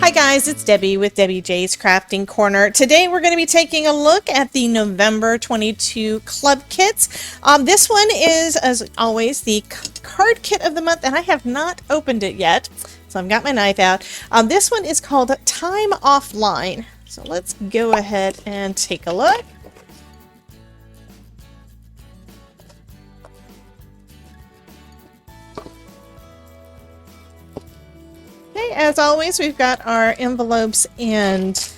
Hi guys, it's Debbie with Debbie J's Crafting Corner. Today we're going to be taking a look at the November 22 club kits. This one is, as always, the card kit of the month, and I have not opened it yet, so I've got my knife out. This one is called Time Offline. So let's go ahead and take a look. As always, we've got our envelopes and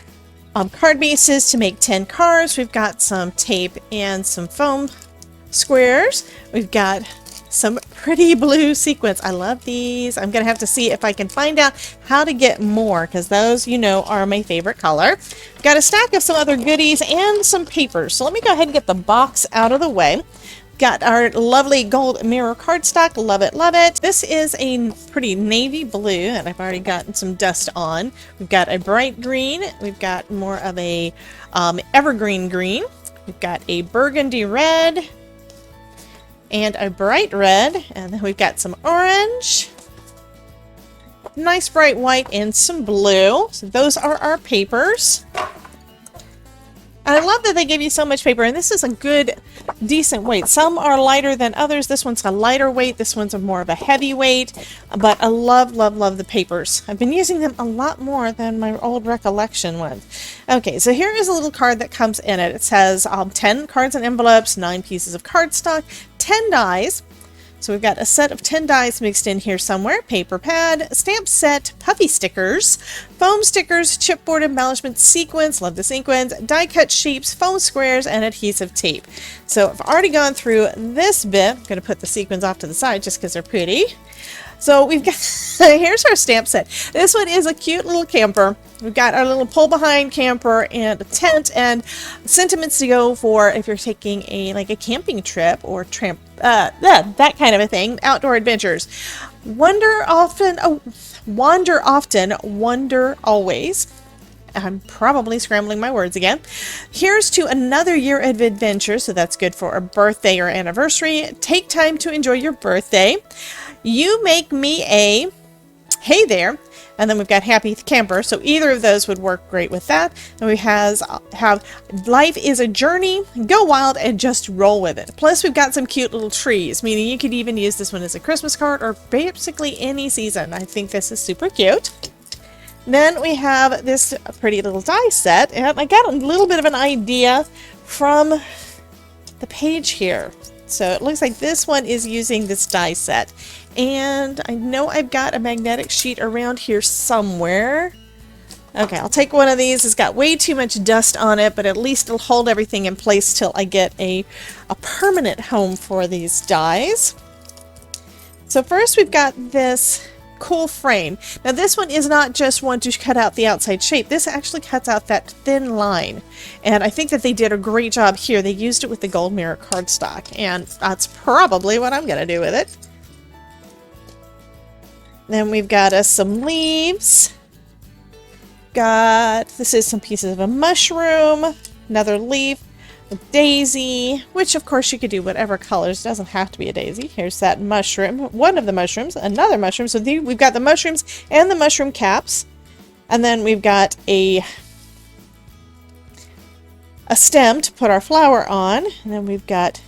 card bases to make 10 cards. We've got some tape and some foam squares. We've got some pretty blue sequins. I love these. I'm going to have to see if I can find out how to get more, because those, you know, are my favorite color. We've got a stack of some other goodies and some papers. So let me go ahead and get the box out of the way. Got our lovely gold mirror cardstock. Love it, love it. This is a pretty navy blue, and I've already gotten some dust on. We've got a bright green. We've got more of a evergreen green. We've got a burgundy red and a bright red. And then we've got some orange, nice bright white, and some blue. So those are our papers. And I love that they give you so much paper, and this is a good, decent weight. Some are lighter than others. This one's a lighter weight. This one's more of a heavy weight, but I love, love, love the papers. I've been using them a lot more than my old recollection ones. Okay, so here is a little card that comes in it. It says 10 cards and envelopes, 9 pieces of cardstock, 10 dies. So we've got a set of 10 dies mixed in here somewhere, paper pad, stamp set, puffy stickers, foam stickers, chipboard embellishment, sequins, love the sequins, die cut shapes, foam squares, and adhesive tape. So I've already gone through this bit. I'm going to put the sequins off to the side just because they're pretty. So we've got, here's our stamp set. This one is a cute little camper. We've got our little pull behind camper and a tent and sentiments to go for if you're taking a camping trip or that kind of a thing, outdoor adventures. Wander often, wonder always. I'm probably scrambling my words again. Here's to another year of adventure. So that's good for a birthday or anniversary. Take time to enjoy your birthday. You make me a hey there. And then we've got happy camper. So either of those would work great with that. And we have life is a journey, go wild and just roll with it. Plus we've got some cute little trees, meaning you could even use this one as a Christmas card or basically any season. I think this is super cute. Then we have this pretty little die set, and I got a little bit of an idea from the page here. So it looks like this one is using this die set, and I know I've got a magnetic sheet around here somewhere. Okay, I'll take one of these. It's got way too much dust on it, but at least it'll hold everything in place till I get a permanent home for these dies. So first we've got this cool frame. Now this one is not just one to cut out the outside shape. This actually cuts out that thin line, and I think that they did a great job here. They used it with the gold mirror cardstock, and that's probably what I'm gonna do with it. Then we've got us some leaves. This is some pieces of a mushroom, another leaf, a daisy, which of course you could do whatever colors. It doesn't have to be a daisy. Here's that mushroom, one of the mushrooms, another mushroom. So we've got the mushrooms and the mushroom caps, and then we've got a stem to put our flower on, and then we've got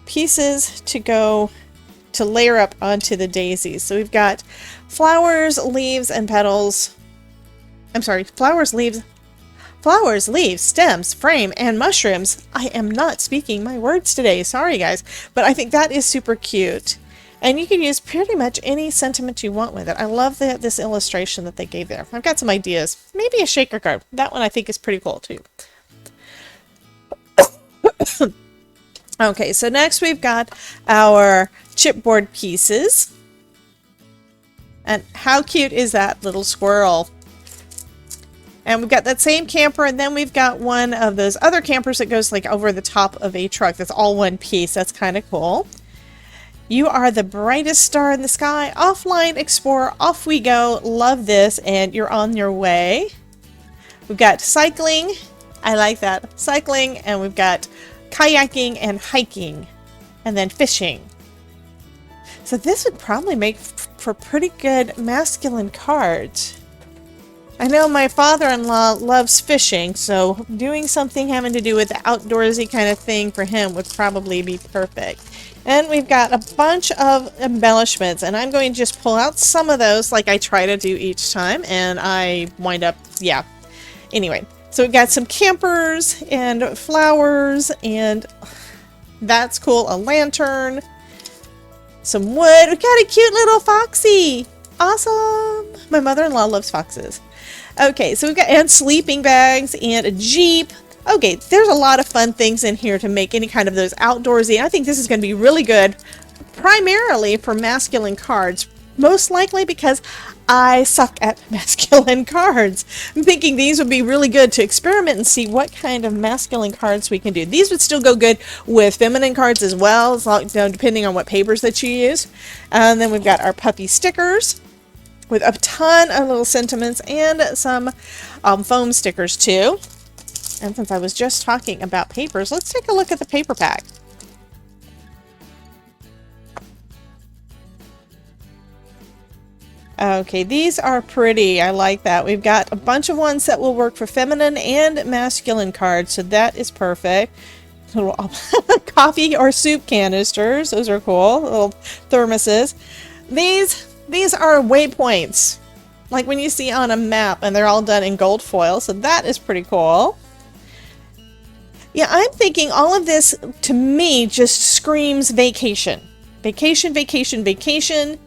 pieces to go to layer up onto the daisies. So we've got flowers, leaves, and petals. I'm sorry, flowers, leaves, stems, frame, and mushrooms. I am not speaking my words today. Sorry, guys. But I think that is super cute. And you can use pretty much any sentiment you want with it. I love this illustration that they gave there. I've got some ideas. Maybe a shaker card. That one I think is pretty cool, too. Okay, so next we've got our chipboard pieces. And how cute is that little squirrel? And we've got that same camper, and then we've got one of those other campers that goes like over the top of a truck. That's all one piece. That's kind of cool. You are the brightest star in the sky. Offline explorer, off we go. Love this, and you're on your way. We've got cycling. I like that. Cycling, and we've got kayaking and hiking, and then fishing. So this would probably make for pretty good masculine cards. I know my father-in-law loves fishing, so doing something having to do with the outdoorsy kind of thing for him would probably be perfect. And we've got a bunch of embellishments, and I'm going to just pull out some of those like I try to do each time, and I wind up, yeah. Anyway, so we've got some campers and flowers, and that's cool. A lantern, some wood. We've got a cute little foxy. Awesome. My mother-in-law loves foxes. Okay, so we've got and sleeping bags and a Jeep. Okay, there's a lot of fun things in here to make any kind of those outdoorsy. I think this is going to be really good, primarily for masculine cards. Most likely because I suck at masculine cards. I'm thinking these would be really good to experiment and see what kind of masculine cards we can do. These would still go good with feminine cards as well, depending on what papers that you use. And then we've got our puppy stickers with a ton of little sentiments and some foam stickers too. And since I was just talking about papers, let's take a look at the paper pack. Okay, these are pretty. I like that. We've got a bunch of ones that will work for feminine and masculine cards, so that is perfect. Little coffee or soup canisters. Those are cool. Little thermoses. These are waypoints, like when you see on a map, and they're all done in gold foil, so that is pretty cool. Yeah, I'm thinking all of this, to me, just screams vacation. Vacation, vacation, vacation.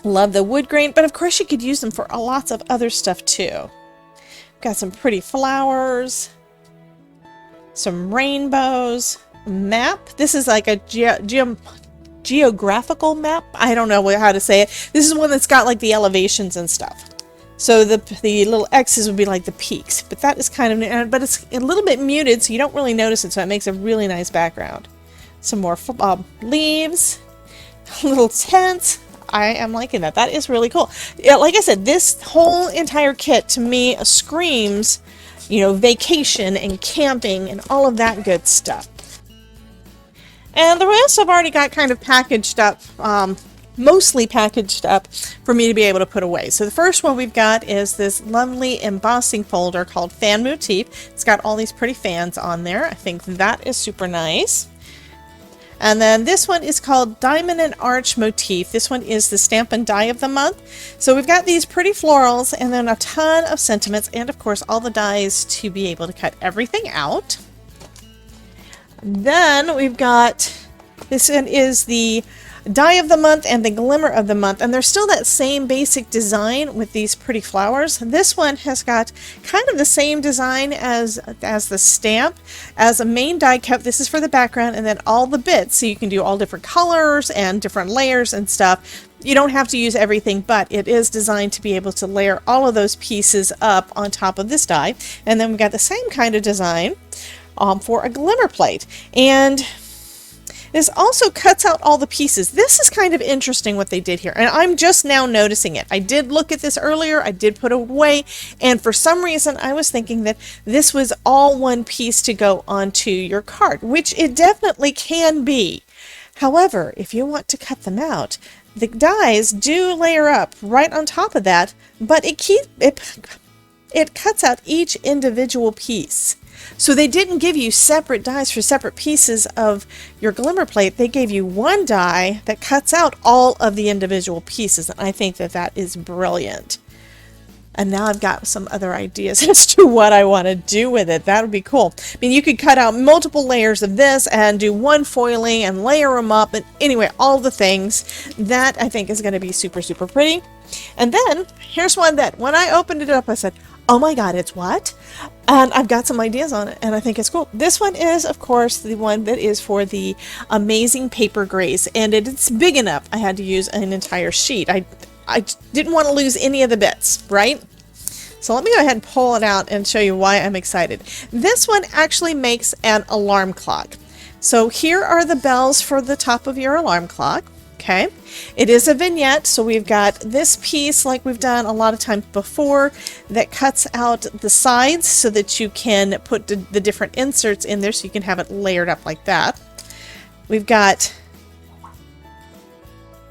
Love the wood grain, but of course you could use them for lots of other stuff too. Got some pretty flowers, some rainbows, map. This is like a geographical map. I don't know how to say it. This is one that's got like the elevations and stuff. So the little X's would be like the peaks, but that is kind of, but it's a little bit muted, so you don't really notice it, so it makes a really nice background. Some more leaves, little tents. I am liking that. That is really cool. Yeah, like I said, this whole entire kit to me screams, you know, vacation and camping and all of that good stuff. And the rest I've already got kind of packaged up, mostly packaged up for me to be able to put away. So the first one we've got is this lovely embossing folder called Fan Motif. It's got all these pretty fans on there. I think that is super nice. And then this one is called Diamond and Arch Motif. This one is the Stamp and Die of the Month. So we've got these pretty florals and then a ton of sentiments and of course all the dies to be able to cut everything out. Then we've got, this one is the Die of the Month and the Glimmer of the Month, and they're still that same basic design with these pretty flowers. This one has got kind of the same design as the stamp, as a main die cut. This is for the background, and then all the bits, so you can do all different colors and different layers and stuff. You don't have to use everything, but it is designed to be able to layer all of those pieces up on top of this die. And then we've got the same kind of design for a glimmer plate, and this also cuts out all the pieces. This is kind of interesting what they did here, and I'm just now noticing it. I did look at this earlier, I did put it away, and for some reason I was thinking that this was all one piece to go onto your card, which it definitely can be. However, if you want to cut them out, the dies do layer up right on top of that, but it cuts out each individual piece. So they didn't give you separate dies for separate pieces of your glimmer plate. They gave you one die that cuts out all of the individual pieces. And I think that that is brilliant. And now I've got some other ideas as to what I want to do with it. That would be cool. I mean, you could cut out multiple layers of this and do one foiling and layer them up. And anyway, all the things. That I think is going to be super, super pretty. And then here's one that when I opened it up, I said, oh my God, it's what? And I've got some ideas on it, and I think it's cool. This one is, of course, the one that is for the amazing paper grace, and it's big enough. I had to use an entire sheet. I didn't want to lose any of the bits, right? So let me go ahead and pull it out and show you why I'm excited. This one actually makes an alarm clock. So here are the bells for the top of your alarm clock. Okay, it is a vignette, so we've got this piece like we've done a lot of times before that cuts out the sides so that you can put the different inserts in there so you can have it layered up like that. We've got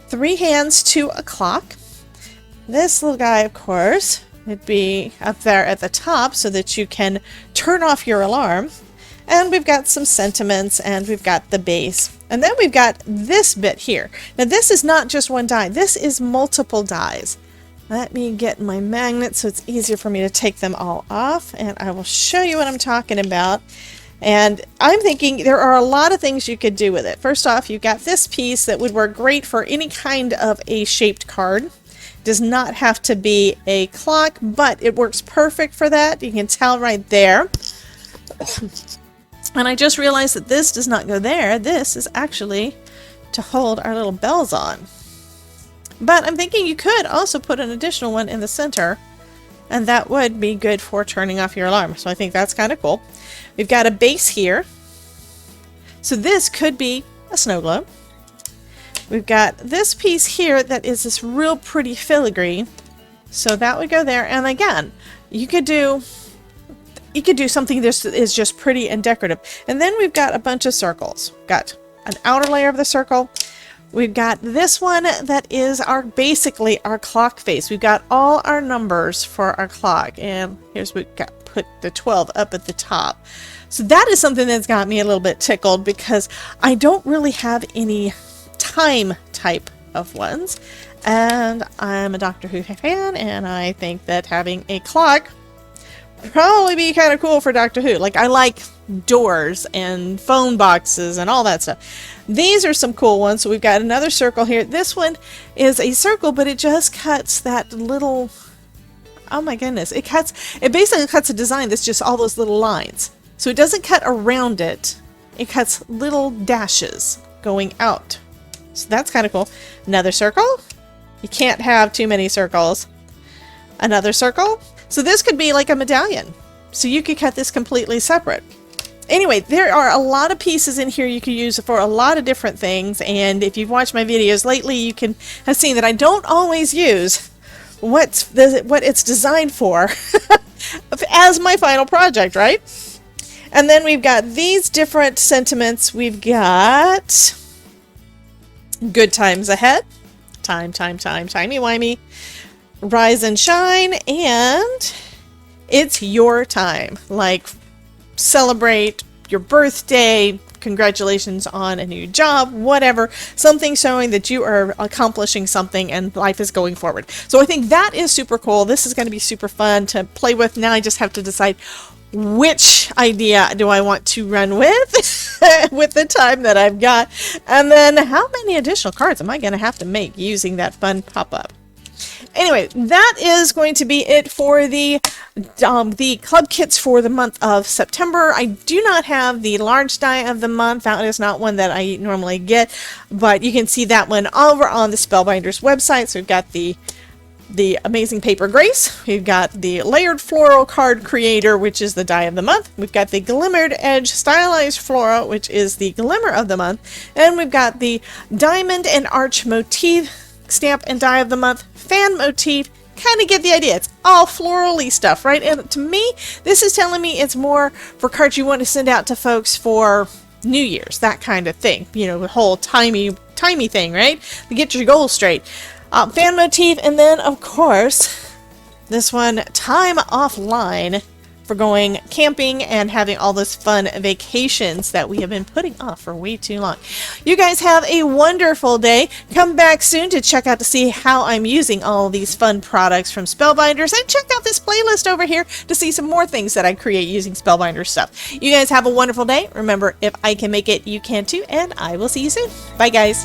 3 hands to a clock. This little guy, of course, It'd be up there at the top so that you can turn off your alarm. And we've got some sentiments, and we've got the base. And then we've got this bit here. Now this is not just one die, this is multiple dies. Let me get my magnet so it's easier for me to take them all off, and I will show you what I'm talking about. And I'm thinking there are a lot of things you could do with it. First off, you've got this piece that would work great for any kind of a shaped card. Does not have to be a clock, but it works perfect for that. You can tell right there. And I just realized that this does not go there. This is actually to hold our little bells on. But I'm thinking you could also put an additional one in the center, and that would be good for turning off your alarm. So I think that's kind of cool. We've got a base here. So this could be a snow globe. We've got this piece here that is this real pretty filigree. So that would go there. And again, you could do something that is just pretty and decorative. And then we've got a bunch of circles. Got an outer layer of the circle. We've got this one that is basically our clock face. We've got all our numbers for our clock. And here's we've got put the 12 up at the top. So that is something that's got me a little bit tickled because I don't really have any time type of ones. And I'm a Doctor Who fan, and I think that having a clock probably be kind of cool for Doctor Who. Like, I like doors and phone boxes and all that stuff. These are some cool ones. So we've got another circle here. This one is a circle, but it just cuts that little, oh my goodness, it basically cuts a design that's just all those little lines. So it doesn't cut around it. It cuts little dashes going out. So that's kind of cool. Another circle. You can't have too many circles. Another circle. So this could be like a medallion. So you could cut this completely separate. Anyway, there are a lot of pieces in here you can use for a lot of different things. And if you've watched my videos lately, you can have seen that I don't always use what it's designed for as my final project, right? And then we've got these different sentiments. We've got good times ahead. Timey-wimey. Rise and shine, and it's your time. Like, celebrate your birthday, congratulations on a new job, whatever. Something showing that you are accomplishing something and life is going forward. So I think that is super cool. This is going to be super fun to play with. Now I just have to decide which idea do I want to run with with the time that I've got, and then how many additional cards am I going to have to make using that fun pop-up. Anyway, that is going to be it for the club kits for the month of September. I do not have the large die of the month. That is not one that I normally get, but you can see that one over on the Spellbinders website. So we've got the Amazing Paper Grace. We've got the Layered Floral Card Creator, which is the die of the month. We've got the Glimmered Edge Stylized Flora, which is the Glimmer of the month. And we've got the Diamond and Arch Motif Stamp and Die of the Month Fan Motif. Kind of get the idea. It's all florally stuff, right? And to me, this is telling me it's more for cards you want to send out to folks for New Year's, that kind of thing. You know, the whole timey thing, right? To get your goals straight. Fan motif, and then of course this one, time offline, for going camping and having all those fun vacations that we have been putting off for way too long. You guys have a wonderful day. Come back soon to check out to see how I'm using all these fun products from Spellbinders, and check out this playlist over here to see some more things that I create using Spellbinders stuff. You guys have a wonderful day. Remember, if I can make it, you can too, and I will see you soon. Bye guys.